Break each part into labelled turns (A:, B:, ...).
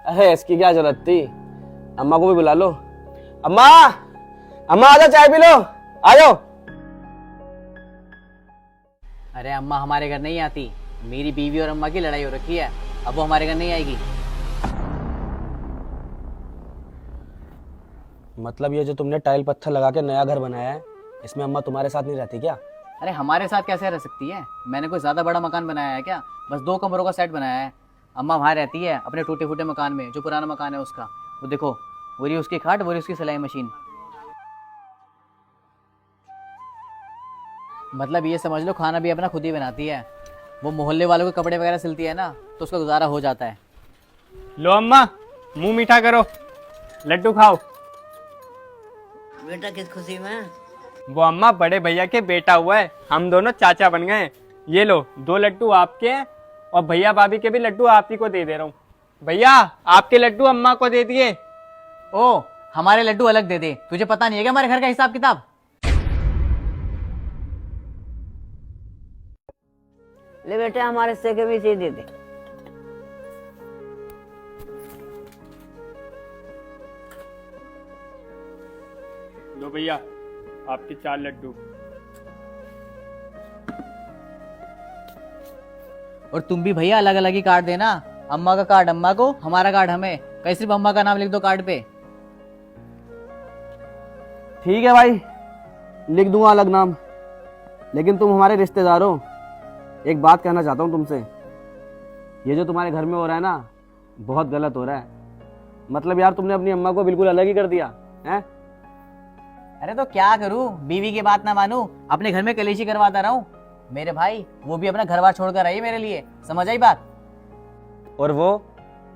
A: अरे इसकी क्या जरूरत थी, अम्मा को भी बुला लो। अम्मा, अम्मा आ जाओ, चाय पी लो, आ जाओ।
B: अरे अम्मा हमारे घर नहीं आती, मेरी बीवी और अम्मा की लड़ाई हो रखी है, अब वो हमारे घर नहीं आएगी।
A: मतलब ये जो तुमने टाइल पत्थर लगा के नया घर बनाया है, इसमें अम्मा तुम्हारे साथ नहीं रहती क्या?
B: अरे हमारे साथ कैसे रह सकती है? मैंने कोई ज्यादा बड़ा मकान बनाया है क्या? बस 2 कमरों का सेट बनाया है। अम्मा वहाँ रहती है अपने टूटे फूटे मकान में, जो पुराना मकान है उसका। वो देखो, वो रही उसकी खाट, वो रही उसकी सिलाई मशीन। मतलब ये समझ लो खाना भी अपना खुद ही बनाती है। वो मोहल्ले वालों के कपड़े वगैरह सिलती है ना, तो उसका गुजारा हो जाता है।
C: लो अम्मा, मुंह मीठा करो, लड्डू खाओ।
D: बेटा किस खुशी में?
C: वो अम्मा बड़े भैया के बेटा हुआ है, हम दोनों चाचा बन गए। ये लो 2 लड्डू आपके हैं, और भैया भाभी के भी लड्डू आप ही को दे दे रहा हूँ। भैया आपके लड्डू अम्मा को दे दिए।
B: ओ, हमारे लड्डू अलग दे दे, तुझे पता नहीं है क्या हमारे घर का हिसाब किताब?
D: ले बेटा हमारे हिस्से के भी चीज दे दे।
C: लो भैया आपके 4 लड्डू।
B: और तुम भी भैया अलग अलग ही कार्ड देना, अम्मा का कार्ड अम्मा को, हमारा कार्ड हमें। कहीं सिर्फ अम्मा का नाम लिख दो कार्ड पे।
A: ठीक है भाई, लिख दूंगा अलग नाम, लेकिन तुम हमारे रिश्तेदार हो। एक बात कहना चाहता हूँ तुमसे, ये जो तुम्हारे घर में हो रहा है ना, बहुत गलत हो रहा है। मतलब यार तुमने अपनी अम्मा को बिल्कुल अलग ही कर दिया है।
B: अरे तो क्या करूं, बीवी की बात ना मानूं, अपने घर में कलेशी करवाता रहूं? मेरे भाई, वो भी अपना घर बार छोड़कर आई मेरे लिए, समझ आई बात?
A: और वो,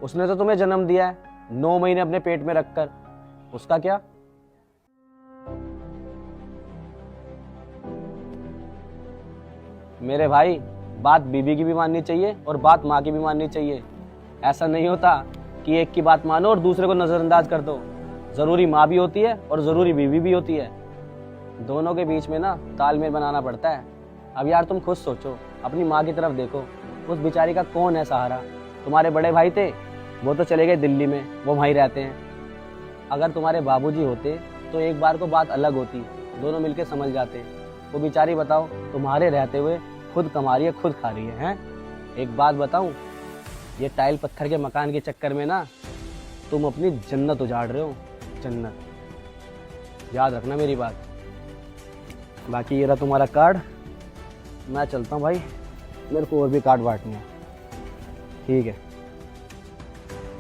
A: उसने तो तुम्हें जन्म दिया है 9 महीने अपने पेट में रखकर, उसका क्या? मेरे भाई, बात बीबी की भी माननी चाहिए और बात माँ की भी माननी चाहिए। ऐसा नहीं होता कि एक की बात मानो और दूसरे को नजरअंदाज कर दो। जरूरी माँ भी होती है और जरूरी बीवी भी होती है, दोनों के बीच में ना तालमेल बनाना पड़ता है। अब यार तुम खुद सोचो, अपनी माँ की तरफ देखो, उस बेचारी का कौन है सहारा? तुम्हारे बड़े भाई थे, वो तो चले गए दिल्ली में, वो वहीं रहते हैं। अगर तुम्हारे बाबूजी होते तो एक बार को बात अलग होती, दोनों मिलके समझ जाते। वो बेचारी बताओ, तुम्हारे रहते हुए खुद कमा रही है, खुद खा रही है। एक बात बताऊं, ये टाइल पत्थर के मकान के चक्कर में ना तुम अपनी जन्नत उजाड़ रहे हो, जन्नत। याद रखना मेरी बात। बाकी ये रहा तुम्हारा कार्ड, मैं चलता हूँ भाई, मेरे को और भी कार्ड बांटने हैं। ठीक है।